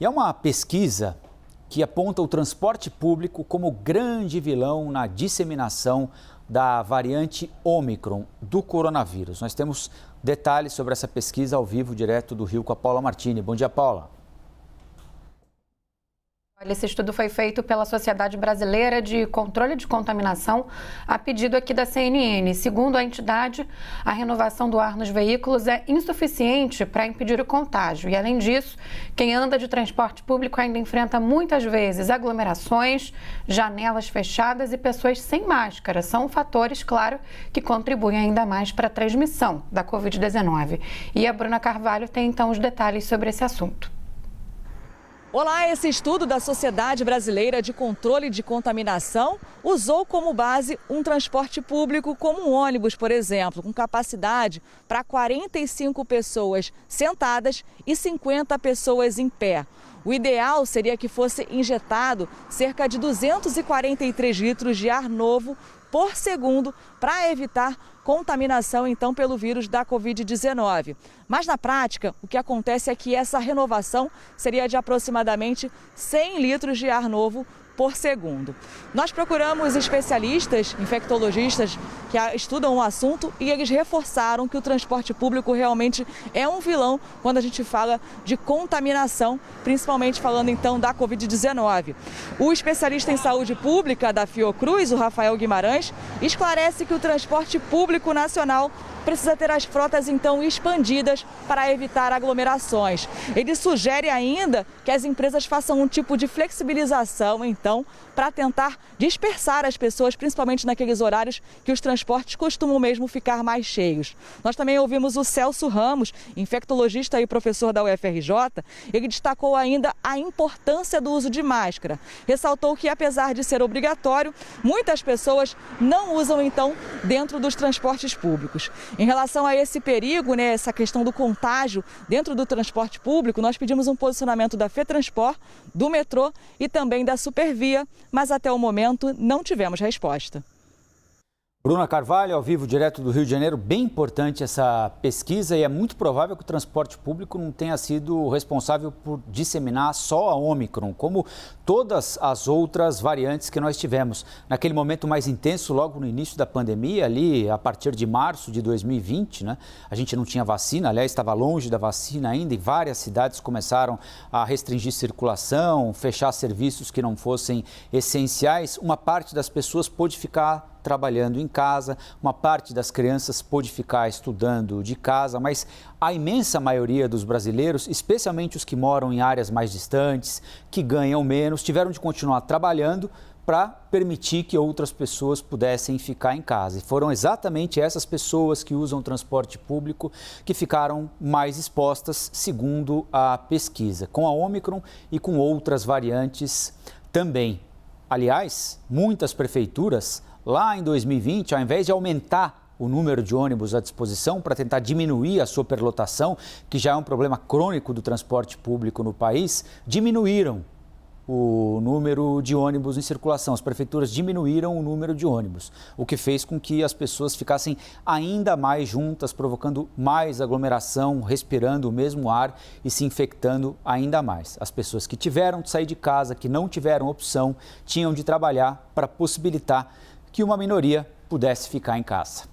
E é uma pesquisa que aponta o transporte público como grande vilão na disseminação da variante Ômicron do coronavírus. Nós temos detalhes sobre essa pesquisa ao vivo, direto do Rio, com a Paula Martini. Bom dia, Paula. Esse estudo foi feito pela Sociedade Brasileira de Controle de Contaminação, a pedido aqui da CNN. Segundo a entidade, a renovação do ar nos veículos é insuficiente para impedir o contágio. E, além disso, quem anda de transporte público ainda enfrenta muitas vezes aglomerações, janelas fechadas e pessoas sem máscara. São fatores, claro, que contribuem ainda mais para a transmissão da Covid-19. E a Bruna Carvalho tem, então, os detalhes sobre esse assunto. Olá, esse estudo da Sociedade Brasileira de Controle de Contaminação usou como base um transporte público como um ônibus, por exemplo, com capacidade para 45 pessoas sentadas e 50 pessoas em pé. O ideal seria que fosse injetado cerca de 243 litros de ar novo por segundo para evitar contaminação, então, pelo vírus da Covid-19. Mas, na prática, o que acontece é que essa renovação seria de aproximadamente 100 litros de ar novo por segundo. Nós procuramos especialistas, infectologistas que estudam o assunto e eles reforçaram que o transporte público realmente é um vilão quando a gente fala de contaminação, principalmente falando então da Covid-19. O especialista em saúde pública da Fiocruz, o Rafael Guimarães, esclarece que o transporte público nacional precisa ter as frotas então expandidas para evitar aglomerações. Ele sugere ainda que as empresas façam um tipo de flexibilização então para tentar dispersar as pessoas, principalmente naqueles horários que os transportes costumam mesmo ficar mais cheios. Nós também ouvimos o Celso Ramos, infectologista e professor da UFRJ. Ele destacou ainda a importância do uso de máscara. Ressaltou que, apesar de ser obrigatório, muitas pessoas não usam então dentro dos transportes públicos. Em relação a esse perigo, essa questão do contágio dentro do transporte público, nós pedimos um posicionamento da FETransport, do metrô e também da Supervia, mas até o momento não tivemos resposta. Bruna Carvalho, ao vivo, direto do Rio de Janeiro. Bem importante essa pesquisa e é muito provável que o transporte público não tenha sido responsável por disseminar só a Ômicron, como todas as outras variantes que nós tivemos. Naquele momento mais intenso, logo no início da pandemia, ali a partir de março de 2020, a gente não tinha vacina, aliás, estava longe da vacina ainda e várias cidades começaram a restringir circulação, fechar serviços que não fossem essenciais. Uma parte das pessoas pôde ficar trabalhando em casa, uma parte das crianças pôde ficar estudando de casa, mas a imensa maioria dos brasileiros, especialmente os que moram em áreas mais distantes, que ganham menos, tiveram de continuar trabalhando para permitir que outras pessoas pudessem ficar em casa. E foram exatamente essas pessoas que usam transporte público que ficaram mais expostas, segundo a pesquisa, com a Ômicron e com outras variantes também. Aliás, muitas prefeituras lá em 2020, ao invés de aumentar o número de ônibus à disposição para tentar diminuir a superlotação, que já é um problema crônico do transporte público no país, diminuíram o número de ônibus em circulação. As prefeituras diminuíram o número de ônibus, o que fez com que as pessoas ficassem ainda mais juntas, provocando mais aglomeração, respirando o mesmo ar e se infectando ainda mais. As pessoas que tiveram de sair de casa, que não tiveram opção, tinham de trabalhar para possibilitar que uma minoria pudesse ficar em casa.